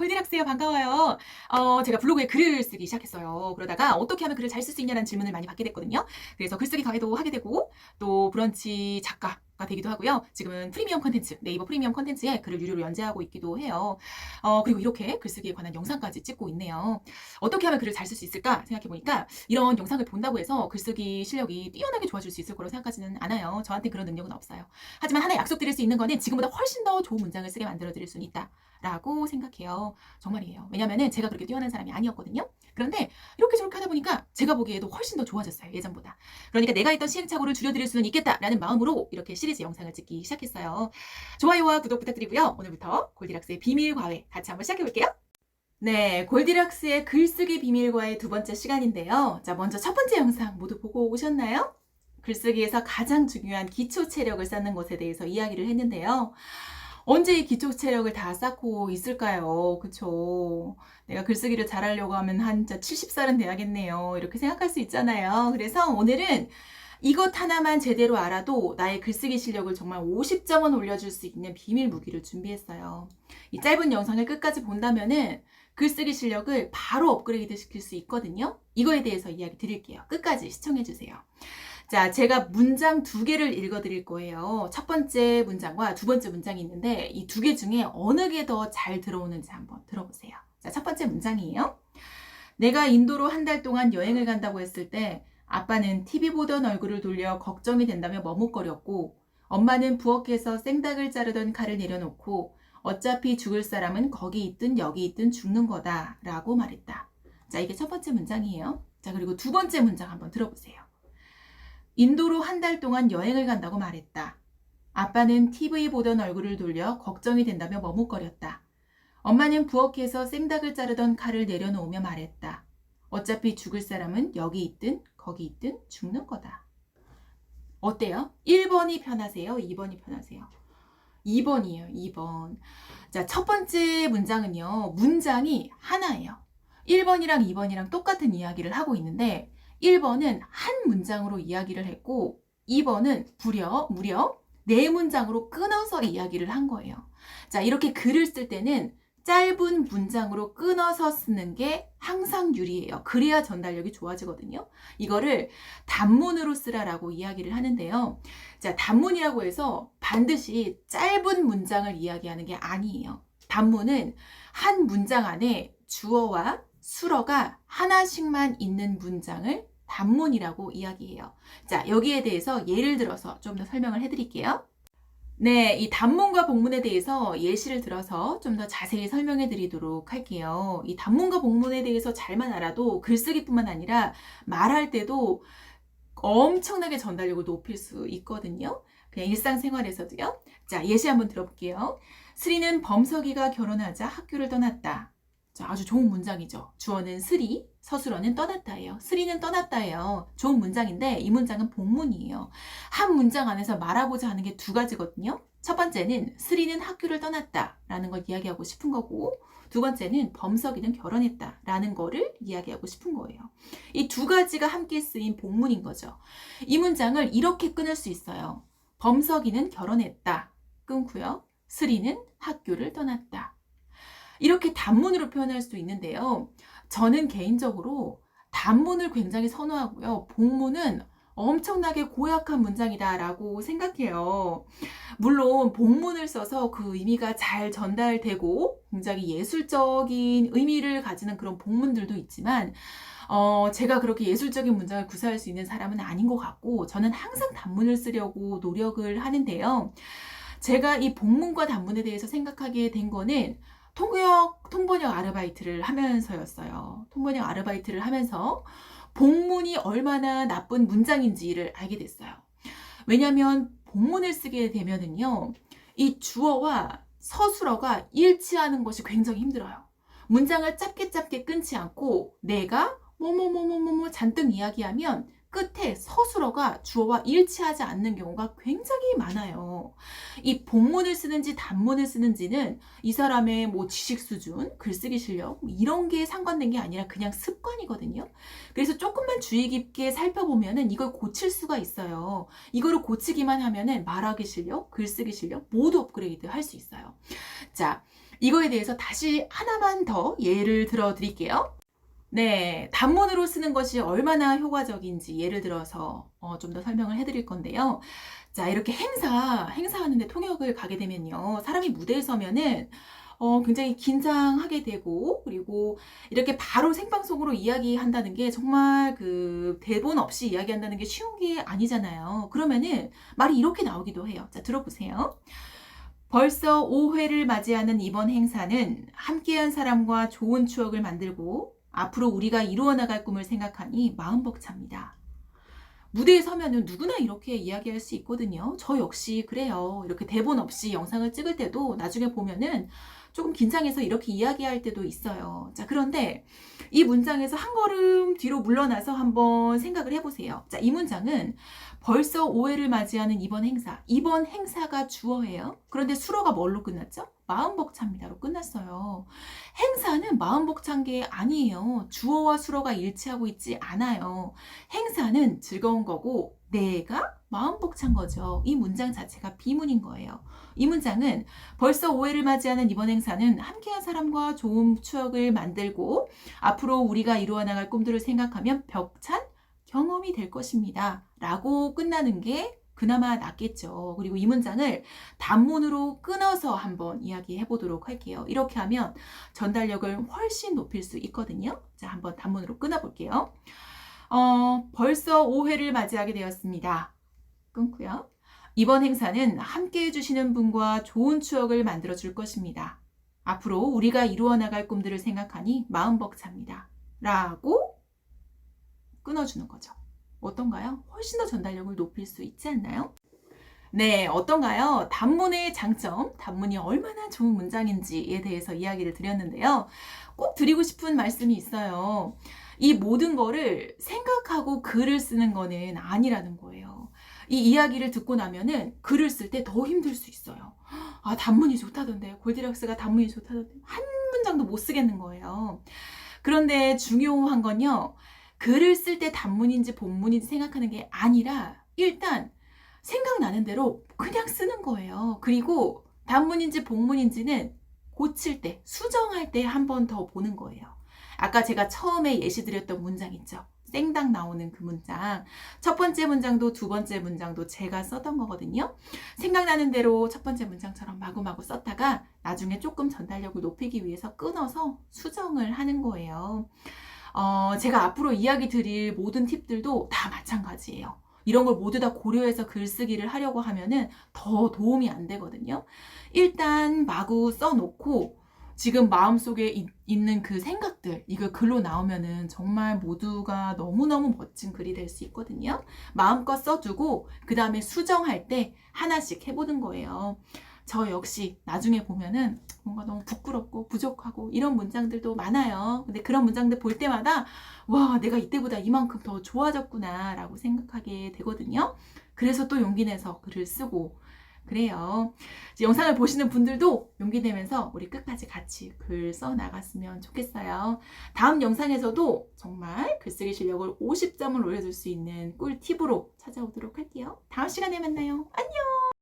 골디락스요. 반가워요. 제가 블로그에 글을 쓰기 시작했어요. 그러다가 어떻게 하면 글을 잘 쓸 수 있냐는 질문을 많이 받게 됐거든요. 그래서 글쓰기 과외도 하게 되고 또 브런치 작가가 되기도 하고요. 지금은 프리미엄 컨텐츠, 네이버 프리미엄 컨텐츠에 글을 유료로 연재하고 있기도 해요. 그리고 이렇게 글쓰기에 관한 영상까지 찍고 있네요. 어떻게 하면 글을 잘 쓸 수 있을까 생각해 보니까 이런 영상을 본다고 해서 글쓰기 실력이 뛰어나게 좋아질 수 있을 거라고 생각하지는 않아요. 저한테 그런 능력은 없어요. 하지만 하나 약속드릴 수 있는 거는 지금보다 훨씬 더 좋은 문장을 쓰게 만들어 드릴 수는 있다. 라고 생각해요. 정말이에요. 왜냐면은 제가 그렇게 뛰어난 사람이 아니었거든요. 그런데 이렇게 저렇게 하다 보니까 제가 보기에도 훨씬 더 좋아졌어요. 예전보다. 그러니까 내가 했던 시행착오를 줄여드릴 수는 있겠다라는 마음으로 이렇게 시리즈 영상을 찍기 시작했어요. 좋아요와 구독 부탁드리고요. 오늘부터 골디락스의 비밀 과외 같이 한번 시작해 볼게요. 네, 골디락스의 글쓰기 비밀과의 두 번째 시간인데요. 자, 먼저 첫 번째 영상 모두 보고 오셨나요? 글쓰기에서 가장 중요한 기초 체력을 쌓는 것에 대해서 이야기를 했는데요. 언제 이 기초 체력을 다 쌓고 있을까요? 그쵸? 내가 글쓰기를 잘하려고 하면 한 70살은 돼야겠네요. 이렇게 생각할 수 있잖아요. 그래서 오늘은 이것 하나만 제대로 알아도 나의 글쓰기 실력을 정말 50점은 올려줄 수 있는 비밀 무기를 준비했어요. 이 짧은 영상을 끝까지 본다면은 글쓰기 실력을 바로 업그레이드 시킬 수 있거든요. 이거에 대해서 이야기 드릴게요. 끝까지 시청해주세요. 자, 제가 문장 두 개를 읽어드릴 거예요. 첫 번째 문장과 두 번째 문장이 있는데 이 두 개 중에 어느 게 더 잘 들어오는지 한번 들어보세요. 자, 첫 번째 문장이에요. 내가 인도로 한 달 동안 여행을 간다고 했을 때 아빠는 TV 보던 얼굴을 돌려 걱정이 된다며 머뭇거렸고 엄마는 부엌에서 생닭을 자르던 칼을 내려놓고 어차피 죽을 사람은 거기 있든 여기 있든 죽는 거다 라고 말했다. 자, 이게 첫 번째 문장이에요. 자, 그리고 두 번째 문장 한번 들어보세요. 인도로 한 달 동안 여행을 간다고 말했다. 아빠는 TV 보던 얼굴을 돌려 걱정이 된다며 머뭇거렸다. 엄마는 부엌에서 생닭을 자르던 칼을 내려놓으며 말했다. 어차피 죽을 사람은 여기 있든 거기 있든 죽는 거다. 어때요? 1번이 편하세요? 2번이 편하세요? 2번이에요. 2번. 자, 첫 번째 문장은요. 문장이 하나예요. 1번이랑 2번이랑 똑같은 이야기를 하고 있는데 1번은 한 문장으로 이야기를 했고 2번은 무려 네 문장으로 끊어서 이야기를 한 거예요. 자, 이렇게 글을 쓸 때는 짧은 문장으로 끊어서 쓰는 게 항상 유리해요. 그래야 전달력이 좋아지거든요. 이거를 단문으로 쓰라라고 이야기를 하는데요. 자, 단문이라고 해서 반드시 짧은 문장을 이야기하는 게 아니에요. 단문은 한 문장 안에 주어와 수어가 하나씩만 있는 문장을 단문이라고 이야기해요. 자, 여기에 대해서 예를 들어서 좀 더 설명을 해드릴게요. 네, 이 단문과 복문에 대해서 예시를 들어서 좀 더 자세히 설명해 드리도록 할게요. 이 단문과 복문에 대해서 잘만 알아도 글쓰기뿐만 아니라 말할 때도 엄청나게 전달력을 높일 수 있거든요. 그냥 일상생활에서도요. 자, 예시 한번 들어볼게요. 스리는 범석이가 결혼하자 학교를 떠났다. 자, 아주 좋은 문장이죠. 주어는 스리, 서술어는 떠났다예요. 스리는 떠났다예요. 좋은 문장인데 이 문장은 복문이에요. 한 문장 안에서 말하고자 하는 게 두 가지거든요. 첫 번째는 스리는 학교를 떠났다라는 걸 이야기하고 싶은 거고 두 번째는 범석이는 결혼했다라는 거를 이야기하고 싶은 거예요. 이 두 가지가 함께 쓰인 복문인 거죠. 이 문장을 이렇게 끊을 수 있어요. 범석이는 결혼했다. 끊고요. 스리는 학교를 떠났다. 이렇게 단문으로 표현할 수 있는데요. 저는 개인적으로 단문을 굉장히 선호하고요. 복문은 엄청나게 고약한 문장이다라고 생각해요. 물론 복문을 써서 그 의미가 잘 전달되고 굉장히 예술적인 의미를 가지는 그런 복문들도 있지만 제가 그렇게 예술적인 문장을 구사할 수 있는 사람은 아닌 것 같고 저는 항상 단문을 쓰려고 노력을 하는데요. 제가 이 복문과 단문에 대해서 생각하게 된 거는 통번역 아르바이트를 하면서였어요. 통번역 아르바이트를 하면서 복문이 얼마나 나쁜 문장인지를 알게 됐어요. 왜냐하면 복문을 쓰게 되면은요, 이 주어와 서술어가 일치하는 것이 굉장히 힘들어요. 문장을 짧게 끊지 않고 내가 뭐뭐뭐뭐뭐 잔뜩 이야기하면 끝에 서술어가 주어와 일치하지 않는 경우가 굉장히 많아요. 이 복문을 쓰는지 단문을 쓰는지는 이 사람의 뭐 지식 수준, 글쓰기 실력 이런 게 상관된 게 아니라 그냥 습관이거든요. 그래서 조금만 주의 깊게 살펴보면은 이걸 고칠 수가 있어요. 이거를 고치기만 하면은 말하기 실력, 글쓰기 실력 모두 업그레이드 할 수 있어요. 자, 이거에 대해서 다시 하나만 더 예를 들어 드릴게요. 네, 단문으로 쓰는 것이 얼마나 효과적인지 예를 들어서 좀 더 설명을 해드릴 건데요. 자, 이렇게 행사하는데 통역을 가게 되면요. 사람이 무대에 서면은 굉장히 긴장하게 되고, 그리고 이렇게 바로 생방송으로 이야기한다는 게 정말 그 대본 없이 이야기한다는 게 쉬운 게 아니잖아요. 그러면은 말이 이렇게 나오기도 해요. 자, 들어보세요. 벌써 5회를 맞이하는 이번 행사는 함께한 사람과 좋은 추억을 만들고 앞으로 우리가 이루어 나갈 꿈을 생각하니 마음 벅찹니다. 무대에 서면은 누구나 이렇게 이야기할 수 있거든요. 저 역시 그래요. 이렇게 대본 없이 영상을 찍을 때도 나중에 보면은 조금 긴장해서 이렇게 이야기할 때도 있어요. 자, 그런데 이 문장에서 한 걸음 뒤로 물러나서 한번 생각을 해보세요. 자, 이 문장은 벌써 5회를 맞이하는 이번 행사가 주어예요. 그런데 수로가 뭘로 끝났죠? 마음 벅찹니다로 끝났어요. 행사는 마음 벅찬 게 아니에요. 주어와 수로가 일치하고 있지 않아요. 행사는 즐거운 거고 내가 마음 벅찬 거죠. 이 문장 자체가 비문인 거예요. 이 문장은 벌써 5회를 맞이하는 이번 행사는 함께한 사람과 좋은 추억을 만들고 앞으로 우리가 이루어 나갈 꿈들을 생각하면 벅찬 경험이 될 것입니다. 라고 끝나는 게 그나마 낫겠죠. 그리고 이 문장을 단문으로 끊어서 한번 이야기해 보도록 할게요. 이렇게 하면 전달력을 훨씬 높일 수 있거든요. 자, 한번 단문으로 끊어 볼게요. 벌써 5회를 맞이하게 되었습니다. 끊고요. 이번 행사는 함께 해주시는 분과 좋은 추억을 만들어 줄 것입니다. 앞으로 우리가 이루어 나갈 꿈들을 생각하니 마음 벅찹니다. 라고 끊어주는 거죠. 어떤가요? 훨씬 더 전달력을 높일 수 있지 않나요? 네, 어떤가요? 단문의 장점, 단문이 얼마나 좋은 문장인지에 대해서 이야기를 드렸는데요. 꼭 드리고 싶은 말씀이 있어요. 이 모든 거를 생각하고 글을 쓰는 거는 아니라는 거예요. 이 이야기를 듣고 나면은 글을 쓸 때 더 힘들 수 있어요. 아, 단문이 좋다던데. 골디락스가 단문이 좋다던데. 한 문장도 못 쓰겠는 거예요. 그런데 중요한 건요. 글을 쓸 때 단문인지 본문인지 생각하는 게 아니라 일단 생각나는 대로 그냥 쓰는 거예요. 그리고 단문인지 본문인지는 고칠 때, 수정할 때 한 번 더 보는 거예요. 아까 제가 처음에 예시 드렸던 문장 있죠? 생당 나오는 그 문장. 첫 번째 문장도 두 번째 문장도 제가 썼던 거거든요. 생각나는 대로 첫 번째 문장처럼 마구마구 썼다가 나중에 조금 전달력을 높이기 위해서 끊어서 수정을 하는 거예요. 제가 앞으로 이야기 드릴 모든 팁들도 다 마찬가지예요. 이런 걸 모두 다 고려해서 글쓰기를 하려고 하면은 더 도움이 안 되거든요. 일단 마구 써놓고 지금 마음속에 있는 그 생각들, 이걸 글로 나오면은 정말 모두가 너무너무 멋진 글이 될 수 있거든요. 마음껏 써두고 그 다음에 수정할 때 하나씩 해보는 거예요. 저 역시 나중에 보면은 뭔가 너무 부끄럽고 부족하고 이런 문장들도 많아요. 근데 그런 문장들 볼 때마다 와, 내가 이때보다 이만큼 더 좋아졌구나 라고 생각하게 되거든요. 그래서 또 용기 내서 글을 쓰고 그래요. 영상을 보시는 분들도 용기 내면서 우리 끝까지 같이 글 써 나갔으면 좋겠어요. 다음 영상에서도 정말 글쓰기 실력을 50점을 올려줄 수 있는 꿀팁으로 찾아오도록 할게요. 다음 시간에 만나요. 안녕!